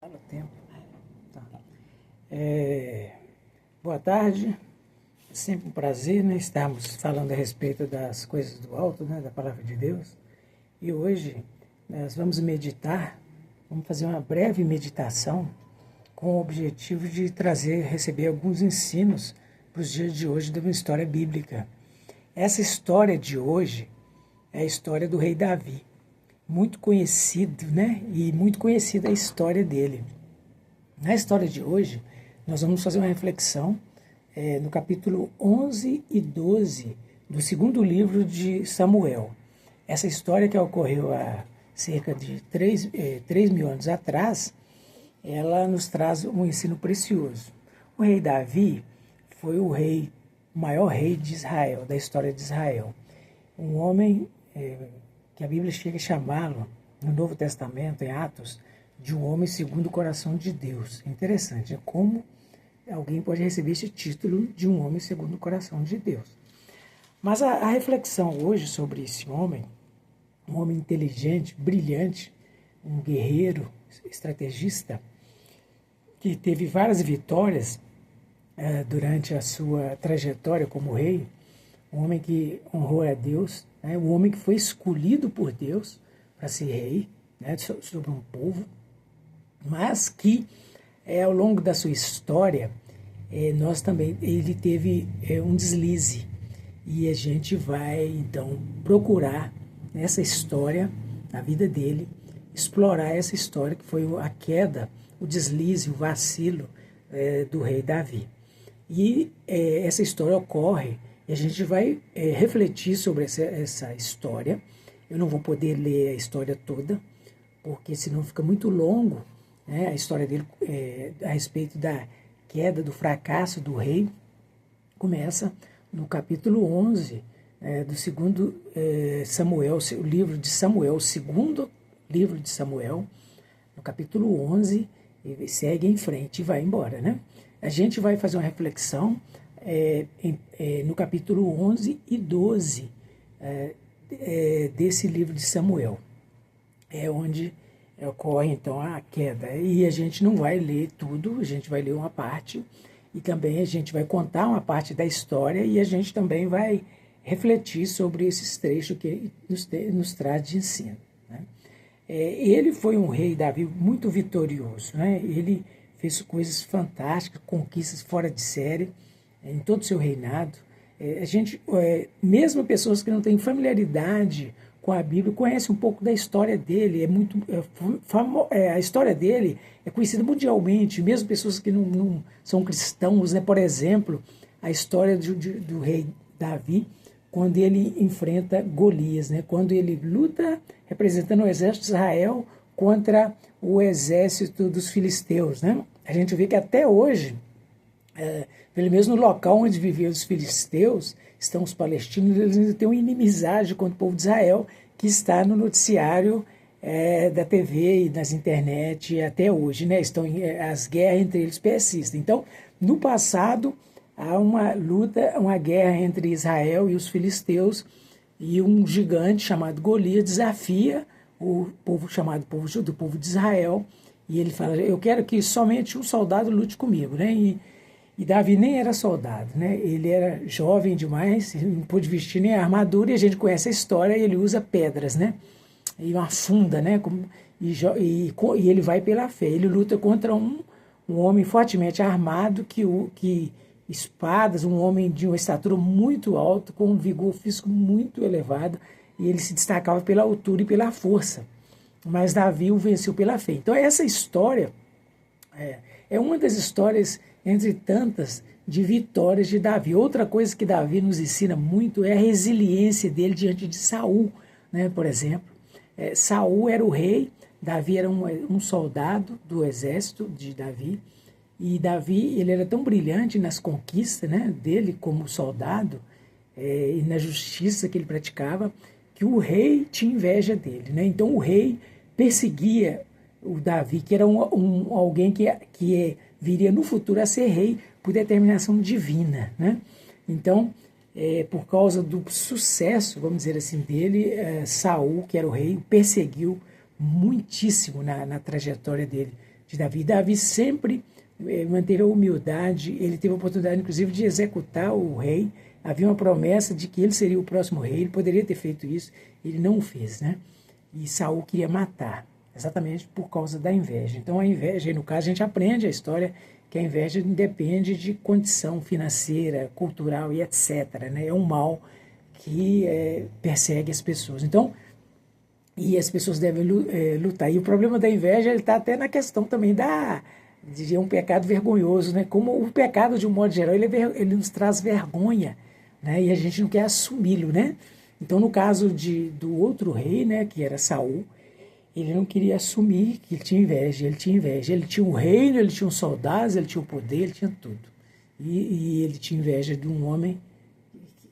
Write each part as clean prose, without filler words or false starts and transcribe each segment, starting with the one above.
Fala o tempo. Tá. Boa tarde. É sempre um prazer, né, estarmos falando a respeito das coisas do alto, né, da palavra de Deus. E hoje nós vamos meditar, vamos fazer uma breve meditação com o objetivo de receber alguns ensinos para os dias de hoje de uma história bíblica. Essa história de hoje é a história do rei Davi. Muito conhecido, né? E muito conhecida a história dele. Na história de hoje, nós vamos fazer uma reflexão no capítulo 11 e 12 do segundo livro de Samuel. Essa história que ocorreu há cerca de 3.000 anos atrás, ela nos traz um ensino precioso. O rei Davi foi o maior rei de Israel, da história de Israel. Um homem que a Bíblia chega a chamá-lo, no Novo Testamento, em Atos, de um homem segundo o coração de Deus. Interessante, é como alguém pode receber esse título de um homem segundo o coração de Deus. Mas a reflexão hoje sobre esse homem, um homem inteligente, brilhante, um guerreiro, estrategista, que teve várias vitórias durante a sua trajetória como rei, um homem que honrou a Deus, né? Um homem que foi escolhido por Deus para ser rei, né? Sobre um povo, mas que ao longo da sua história ele teve um deslize, e a gente vai então procurar nessa história, na vida dele, explorar essa história que foi a queda, o deslize, o vacilo do rei Davi. E essa história ocorre, e a gente vai refletir sobre essa história. Eu não vou poder ler a história toda, porque senão fica muito longo, né? A história dele a respeito da queda, do fracasso do rei, começa no capítulo 11 do segundo Samuel, o livro de Samuel, o segundo livro de Samuel, no capítulo 11, ele segue em frente e vai embora, né? A gente vai fazer uma reflexão no capítulo 11 e 12 desse livro de Samuel. É onde ocorre, então, a queda. E a gente não vai ler tudo, a gente vai ler uma parte, e também a gente vai contar uma parte da história, e a gente também vai refletir sobre esses trechos que nos traz de ensino, né? Ele foi um rei, Davi, muito vitorioso, né? Ele fez coisas fantásticas, conquistas fora de série, em todo o seu reinado. Mesmo pessoas que não têm familiaridade com a Bíblia, conhecem um pouco da história dele. A história dele é conhecida mundialmente, mesmo pessoas que não são cristãos, né? Por exemplo, a história do rei Davi, quando ele enfrenta Golias, né? Quando ele luta representando o exército de Israel contra o exército dos filisteus, né? A gente vê que até hoje, pelo menos no local onde viviam os filisteus, estão os palestinos, eles ainda têm uma inimizade contra o povo de Israel, que está no noticiário da TV e nas internet até hoje, né? As guerras entre eles persistem. Então, no passado, há uma luta, uma guerra entre Israel e os filisteus, e um gigante chamado Golias desafia o povo chamado do povo de Israel, e ele fala: eu quero que somente um soldado lute comigo, né? E Davi nem era soldado, né? Ele era jovem demais, não pôde vestir nem a armadura, e a gente conhece a história, e ele usa pedras, né? E uma funda, né? E ele vai pela fé. Ele luta contra um homem fortemente armado, que espadas, um homem de uma estatura muito alta, com um vigor físico muito elevado, e ele se destacava pela altura e pela força. Mas Davi o venceu pela fé. Então essa história é uma das histórias, entre tantas, de vitórias de Davi. Outra coisa que Davi nos ensina muito é a resiliência dele diante de Saul, né? Por exemplo, Saul era o rei, Davi era um soldado do exército de Davi, e Davi, ele era tão brilhante nas conquistas, né, dele como soldado, e na justiça que ele praticava, que o rei tinha inveja dele, né? Então o rei perseguia o Davi, que era alguém que viria no futuro a ser rei por determinação divina, né? Então, por causa do sucesso, vamos dizer assim, dele, Saul, que era o rei, o perseguiu muitíssimo na trajetória dele de Davi. Davi sempre manteve a humildade, ele teve a oportunidade, inclusive, de executar o rei. Havia uma promessa de que ele seria o próximo rei, ele poderia ter feito isso, ele não o fez, né? E Saul queria matar, exatamente por causa da inveja. Então a inveja, no caso, a gente aprende a história que a inveja independe de condição financeira, cultural e etc., né? É um mal que persegue as pessoas. Então, e as pessoas devem lutar. E o problema da inveja está até na questão também de um pecado vergonhoso, né? Como o pecado, de um modo geral, ele nos traz vergonha, né? E a gente não quer assumi-lo, né? Então, no caso do outro rei, né, que era Saul, ele não queria assumir que ele tinha inveja. Ele tinha inveja. Ele tinha um reino, ele tinha um soldados, ele tinha um poder, ele tinha tudo. E ele tinha inveja de um homem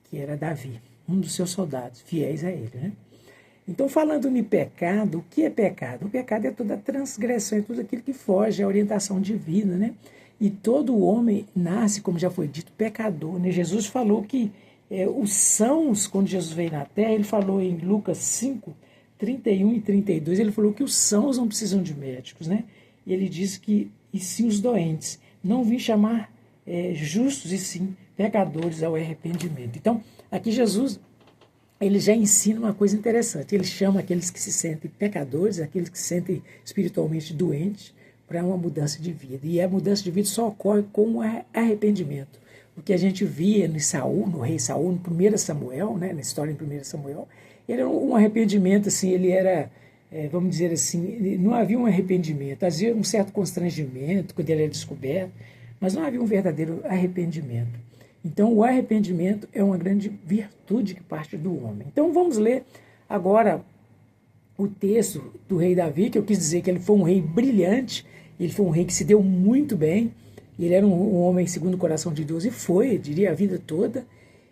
que era Davi, um dos seus soldados, fiéis a ele, né? Então, falando em pecado, o que é pecado? O pecado é toda transgressão, é tudo aquilo que foge à orientação divina, né? E todo homem nasce, como já foi dito, pecador, né? Jesus falou que os sãos, quando Jesus veio na Terra, ele falou em Lucas 5, 31 e 32, ele falou que os sãos não precisam de médicos, né? E ele disse que, e sim os doentes, não vim chamar justos, e sim pecadores ao arrependimento. Então, aqui Jesus, ele já ensina uma coisa interessante. Ele chama aqueles que se sentem pecadores, aqueles que se sentem espiritualmente doentes, para uma mudança de vida. E a mudança de vida só ocorre com o arrependimento. O que a gente via no Saul, no rei Saul, no 1 Samuel, né, na história em 1 Samuel, ele era um arrependimento, assim, ele era, vamos dizer assim, não havia um arrependimento, havia um certo constrangimento quando ele era descoberto, mas não havia um verdadeiro arrependimento. Então, o arrependimento é uma grande virtude que parte do homem. Então, vamos ler agora o texto do rei Davi, que eu quis dizer que ele foi um rei brilhante, ele foi um rei que se deu muito bem, ele era um homem segundo o coração de Deus, e foi, eu diria, a vida toda,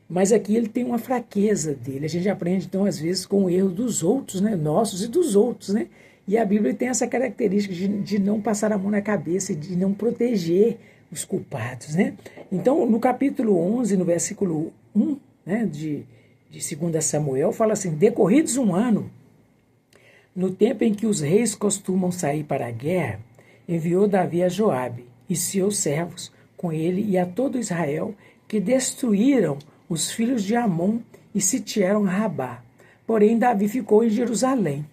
mas aqui ele tem uma fraqueza dele. A gente aprende, então, às vezes, com o erro dos outros, né, nossos e dos outros, né? E a Bíblia tem essa característica de não passar a mão na cabeça, de não proteger os culpados, né? Então, no capítulo 11, no versículo 1, né, de 2 Samuel, fala assim: decorridos um ano, no tempo em que os reis costumam sair para a guerra, enviou Davi a Joabe e seus servos com ele e a todo Israel, que destruíram os filhos de Amon e sitiaram Rabá. Porém, Davi ficou em Jerusalém.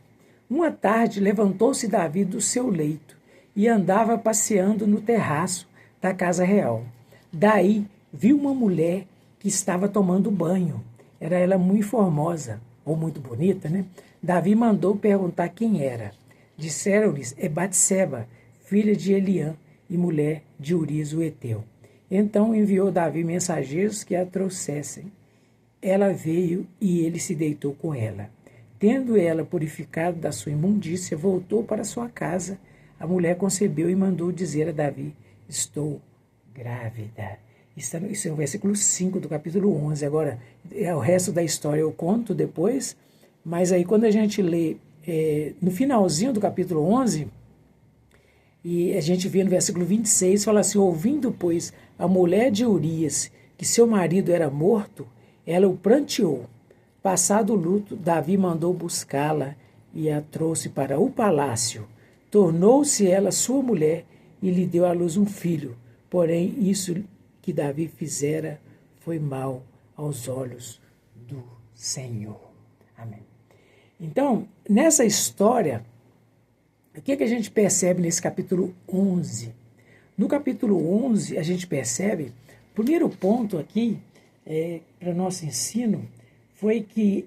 Uma tarde levantou-se Davi do seu leito e andava passeando no terraço da casa real. Daí viu uma mulher que estava tomando banho. Era ela muito formosa, ou muito bonita, né? Davi mandou perguntar quem era. Disseram-lhes: é Batseba, filha de Eliã e mulher de Urias o Heteu. Então enviou Davi mensageiros que a trouxessem. Ela veio e ele se deitou com ela. Tendo ela purificado da sua imundícia, voltou para sua casa. A mulher concebeu e mandou dizer a Davi: estou grávida. Isso é o versículo 5 do capítulo 11. Agora, o resto da história eu conto depois, mas aí quando a gente lê no finalzinho do capítulo 11, e a gente vê no versículo 26, fala assim: ouvindo, pois, a mulher de Urias que seu marido era morto, ela o pranteou. Passado o luto, Davi mandou buscá-la e a trouxe para o palácio. Tornou-se ela sua mulher e lhe deu à luz um filho. Porém, isso que Davi fizera foi mal aos olhos do Senhor. Amém. Então, nessa história, o que a gente percebe nesse capítulo 11? No capítulo 11, a gente percebe, o primeiro ponto aqui, para nosso ensino, foi que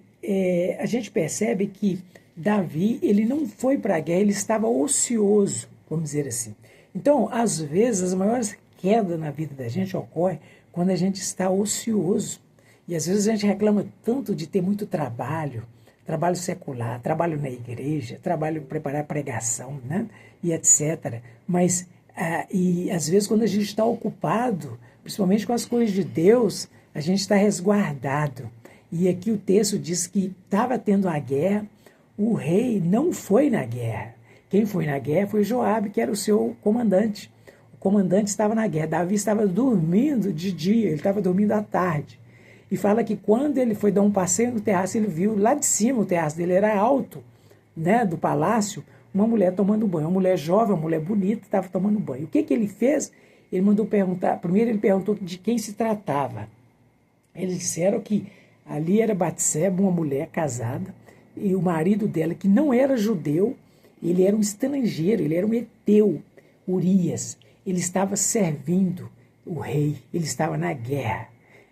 a gente percebe que Davi, ele não foi para a guerra, ele estava ocioso, vamos dizer assim. Então, às vezes, as maiores quedas na vida da gente ocorrem quando a gente está ocioso. E às vezes a gente reclama tanto de ter muito trabalho, trabalho secular, trabalho na igreja, trabalho para preparar pregação, né? E etc. Mas, e às vezes quando a gente está ocupado, principalmente com as coisas de Deus, a gente está resguardado. E aqui o texto diz que estava tendo a guerra, o rei não foi na guerra. Quem foi na guerra foi Joabe, que era o seu comandante. O comandante estava na guerra. Davi estava dormindo de dia, ele estava dormindo à tarde. E fala que quando ele foi dar um passeio no terraço, ele viu lá de cima, o terraço dele era alto, né, do palácio, uma mulher tomando banho, uma mulher jovem, uma mulher bonita, estava tomando banho. O que ele fez? Ele mandou perguntar, primeiro ele perguntou de quem se tratava. Eles disseram que ali era Batseba, uma mulher casada, e o marido dela, que não era judeu, ele era um estrangeiro, ele era um heteu, Urias. Ele estava servindo o rei, ele estava na guerra.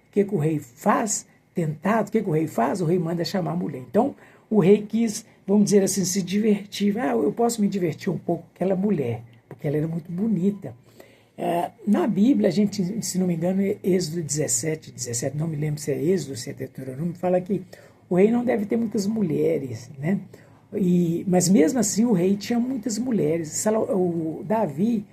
O que o rei faz? Tentado, o que o rei faz? O rei manda chamar a mulher. Então, o rei quis, vamos dizer assim, se divertir. Eu posso me divertir um pouco com aquela mulher, porque ela era muito bonita. Na Bíblia, a gente, se não me engano, Êxodo 17, não me lembro se é Êxodo, se é Deuteronômio, fala que o rei não deve ter muitas mulheres, né? Mas mesmo assim o rei tinha muitas mulheres. O Davi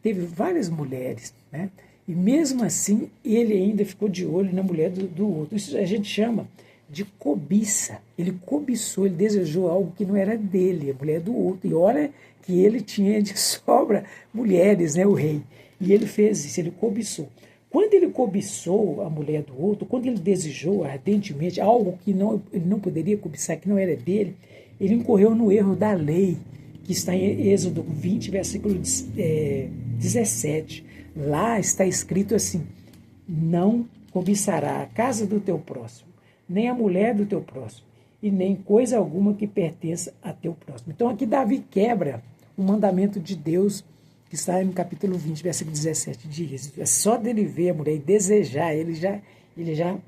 teve várias mulheres, né? E mesmo assim ele ainda ficou de olho na mulher do outro. Isso a gente chama de cobiça. Ele cobiçou, ele desejou algo que não era dele, a mulher do outro. E olha que ele tinha de sobra mulheres, né, o rei. E ele fez isso, ele cobiçou. Quando ele cobiçou a mulher do outro, quando ele desejou ardentemente algo que ele não poderia cobiçar, que não era dele, ele incorreu no erro da lei, que está em Êxodo 20, versículo 17. Lá está escrito assim: não cobiçará a casa do teu próximo, nem a mulher do teu próximo, e nem coisa alguma que pertença a teu próximo. Então aqui Davi quebra o mandamento de Deus, que está no capítulo 20, versículo 17 de Êxodo. É só dele ver a mulher e desejar, ele já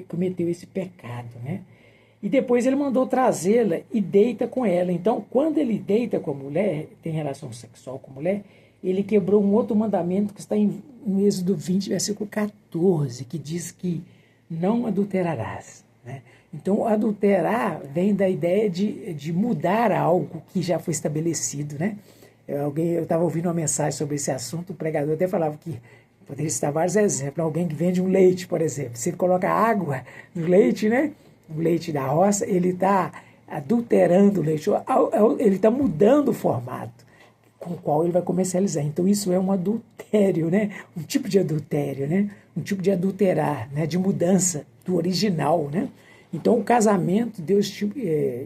cometeu esse pecado, né? E depois ele mandou trazê-la e deita com ela. Então, quando ele deita com a mulher, tem relação sexual com a mulher, ele quebrou um outro mandamento que está no Êxodo 20, versículo 14, que diz que não adulterarás, né? Então, adulterar vem da ideia de mudar algo que já foi estabelecido, né? Eu estava ouvindo uma mensagem sobre esse assunto, o pregador até falava que poderia citar vários exemplos. Alguém que vende um leite, por exemplo, se ele coloca água no leite, né? O leite da roça, ele está adulterando o leite, ele está mudando o formato com o qual ele vai comercializar. Então isso é um adultério, né? Um tipo de adultério, né? Um tipo de adulterar, né? De mudança do original, né? Então o casamento Deus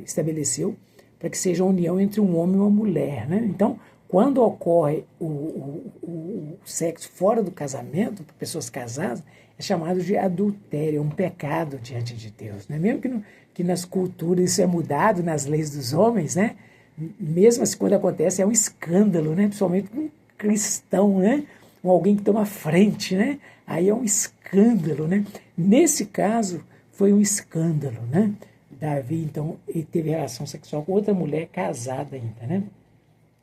estabeleceu para que seja uma união entre um homem e uma mulher, né? Então quando ocorre o sexo fora do casamento, para pessoas casadas, é chamado de adultério, é um pecado diante de Deus, né? Mesmo que nas culturas isso é mudado, nas leis dos homens, né? Mesmo assim, quando acontece, é um escândalo, né? Principalmente com um cristão, né? Ou alguém que toma frente, né? Aí é um escândalo, né? Nesse caso, foi um escândalo, né? Davi, então, ele teve relação sexual com outra mulher casada ainda, né?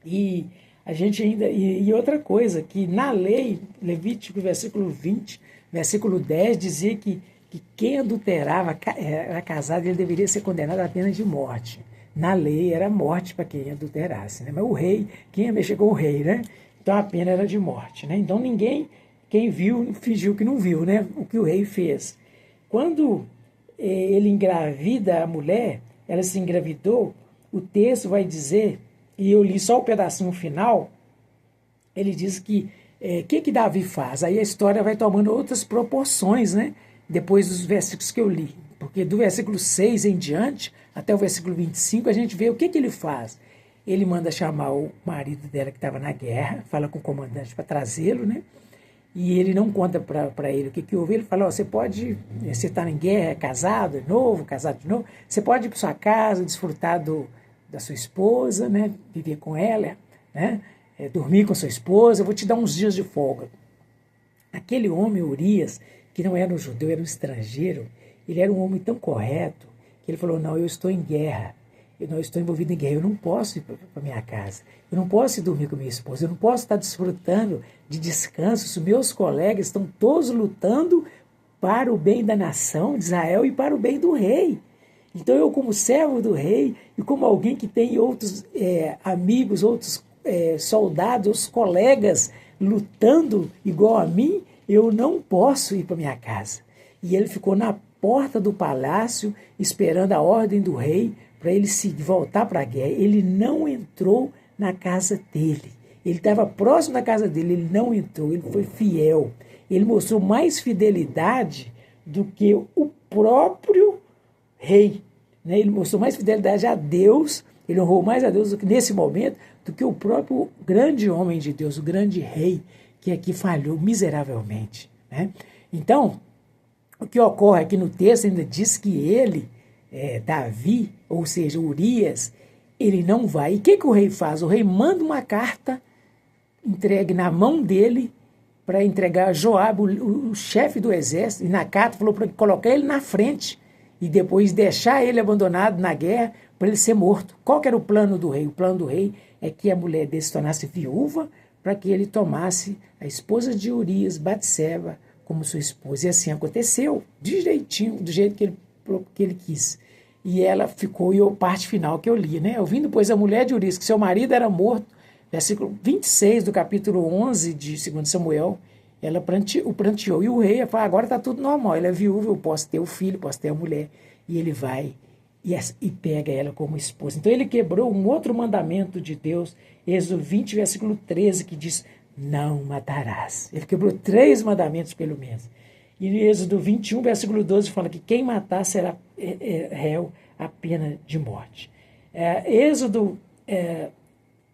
E a gente ainda... E outra coisa, que na lei, Levítico, versículo 20, versículo 10, dizia que quem adulterava, era casado, ele deveria ser condenado à pena de morte. Na lei era morte para quem adulterasse, né? Mas o rei, quem ia mexer com o rei, né? Então a pena era de morte, né? Então quem viu, fingiu que não viu, né? O que o rei fez. Quando ele engravida a mulher, ela se engravidou, o texto vai dizer, e eu li só o pedacinho final, ele diz que que Davi faz? Aí a história vai tomando outras proporções, né? Depois dos versículos que eu li. Porque do versículo 6 em diante, até o versículo 25, a gente vê o que ele faz. Ele manda chamar o marido dela que estava na guerra, fala com o comandante para trazê-lo, né? E ele não conta para ele o que houve. Ele fala: você está em guerra, é casado, é novo, casado de novo, você pode ir para sua casa, desfrutar da sua esposa, né? Viver com ela, né? Dormir com sua esposa, eu vou te dar uns dias de folga. Aquele homem, Urias, que não era um judeu, era um estrangeiro, ele era um homem tão correto, que ele falou: não, eu estou em guerra, eu não estou envolvido em guerra, eu não posso ir para minha casa, eu não posso ir dormir com minha esposa, eu não posso estar desfrutando de descanso, se meus colegas estão todos lutando para o bem da nação de Israel e para o bem do rei. Então eu, como servo do rei, e como alguém que tem outros amigos, outros soldados, outros colegas lutando igual a mim, eu não posso ir para minha casa. E ele ficou na porta do palácio, esperando a ordem do rei, para ele se voltar para a guerra. Ele não entrou na casa dele. Ele estava próximo da casa dele, ele não entrou, ele foi fiel. Ele mostrou mais fidelidade do que o próprio rei, né? Ele mostrou mais fidelidade a Deus Ele honrou mais a Deus nesse momento do que o próprio grande homem de Deus, o grande rei, que aqui falhou miseravelmente, né? Então, o que ocorre aqui no texto ainda diz que ele, Davi, ou seja, Urias, ele não vai. E o que o rei faz? O rei manda uma carta entregue na mão dele para entregar a Joabe, o chefe do exército, e na carta falou para colocar ele na frente e depois deixar ele abandonado na guerra para ele ser morto. Qual que era o plano do rei? O plano do rei é que a mulher dele se tornasse viúva para que ele tomasse a esposa de Urias, Batseba, como sua esposa. E assim aconteceu, direitinho, do jeito que ele quis. E ela ficou, e a parte final que eu li, né? Ouvindo, pois, a mulher de Urias, que seu marido era morto, versículo 26 do capítulo 11 de 2 Samuel, ela o pranteou. E o rei falou, agora está tudo normal, ela é viúva, eu posso ter o filho, posso ter a mulher. E ele vai e pega ela como esposa. Então ele quebrou um outro mandamento de Deus, Êxodo 20, versículo 13, que diz, não matarás. Ele quebrou 3 mandamentos, pelo menos. E no Êxodo 21, versículo 12, fala que quem matar será réu a pena de morte.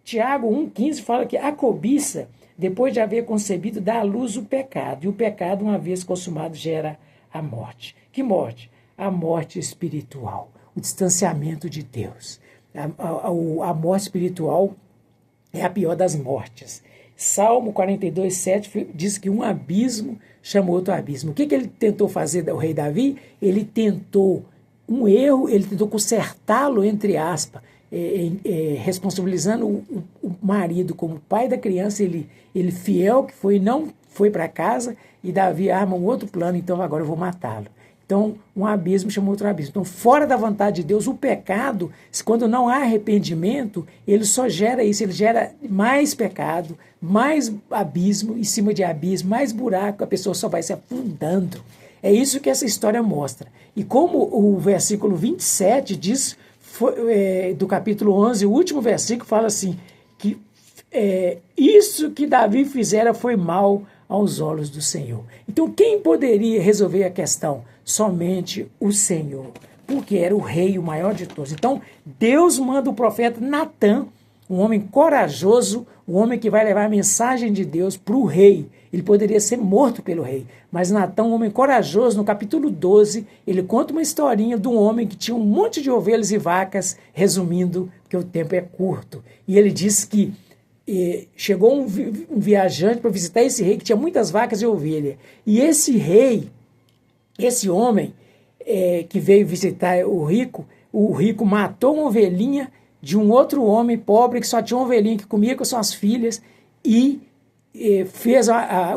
Tiago 1,15 fala que a cobiça, depois de haver concebido, dá à luz o pecado. E o pecado, uma vez consumado, gera a morte. Que morte? A morte espiritual, o distanciamento de Deus. A morte espiritual é a pior das mortes. Salmo 42, 7 diz que um abismo chamou outro abismo. O que ele tentou fazer, o rei Davi? Ele tentou um erro, ele tentou consertá-lo, entre aspas, responsabilizando o marido como pai da criança, ele fiel que foi, não foi para casa, e Davi arma um outro plano, então agora eu vou matá-lo. Então, um abismo chama outro abismo. Então, fora da vontade de Deus, o pecado, quando não há arrependimento, ele só gera isso, ele gera mais pecado, mais abismo, em cima de abismo, mais buraco, a pessoa só vai se afundando. É isso que essa história mostra. E como o versículo 27 diz, do capítulo 11, o último versículo fala assim, que isso que Davi fizera foi mal aos olhos do Senhor. Então, quem poderia resolver a questão? Somente o Senhor, porque era o rei, o maior de todos. Então, Deus manda o profeta Natã, um homem corajoso, um homem que vai levar a mensagem de Deus para o rei. Ele poderia ser morto pelo rei, mas Natã, um homem corajoso, no capítulo 12, ele conta uma historinha de um homem que tinha um monte de ovelhas e vacas, resumindo, porque o tempo é curto. E ele diz que chegou um viajante para visitar esse rei que tinha muitas vacas e ovelhas. E esse rei, esse homem que veio visitar o rico matou uma ovelhinha de um outro homem pobre que só tinha uma ovelhinha que comia com suas filhas e fez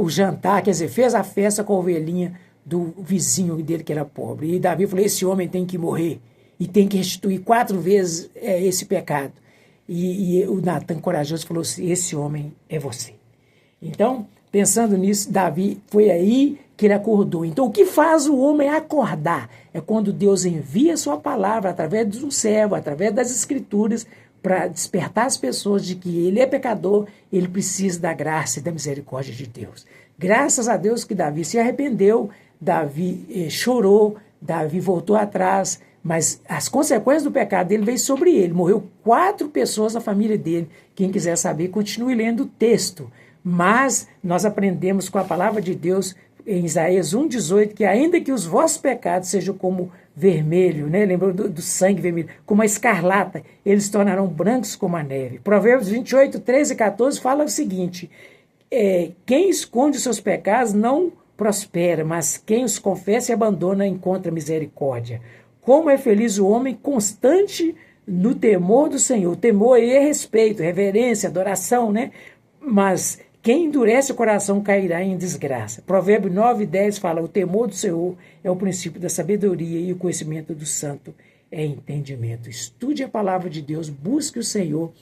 o jantar, quer dizer, fez a festa com a ovelhinha do vizinho dele que era pobre. E Davi falou, esse homem tem que morrer e tem que restituir 4 vezes esse pecado. E o Natã corajoso falou assim, esse homem é você. Então, pensando nisso, Davi foi aí que ele acordou. Então, o que faz o homem acordar? É quando Deus envia a sua palavra através de um servo, através das escrituras, para despertar as pessoas de que ele é pecador, ele precisa da graça e da misericórdia de Deus. Graças a Deus que Davi se arrependeu, Davi chorou, Davi voltou atrás, mas as consequências do pecado dele veio sobre ele. Morreu 4 pessoas da família dele. Quem quiser saber, continue lendo o texto. Mas nós aprendemos com a palavra de Deus em Isaías 1,18, que ainda que os vossos pecados sejam como vermelho, né? Lembrou do sangue vermelho, como a escarlata, eles se tornarão brancos como a neve. Provérbios 28, 13 e 14 fala o seguinte, quem esconde os seus pecados não prospera, mas quem os confessa e abandona encontra misericórdia. Como é feliz o homem constante no temor do Senhor. O temor é respeito, reverência, adoração, né? Mas quem endurece o coração cairá em desgraça. Provérbio 9, 10 fala, o temor do Senhor é o princípio da sabedoria e o conhecimento do santo é entendimento. Estude a palavra de Deus, busque o Senhor,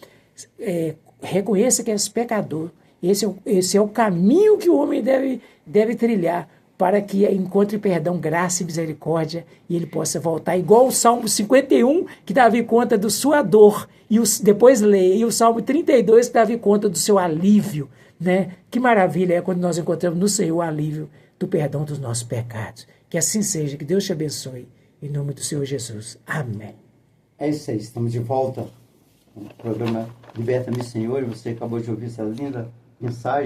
reconheça que és pecador. Esse é o caminho que o homem deve trilhar para que encontre perdão, graça e misericórdia e ele possa voltar. Igual o Salmo 51, que Davi conta da sua dor, e depois lê, e o Salmo 32, que Davi conta do seu alívio. Né? Que maravilha é quando nós encontramos no Senhor o alívio do perdão dos nossos pecados. Que assim seja, que Deus te abençoe. Em nome do Senhor Jesus. Amém. É isso aí, estamos de volta o programa Liberta-me, Senhor, e você acabou de ouvir essa linda mensagem.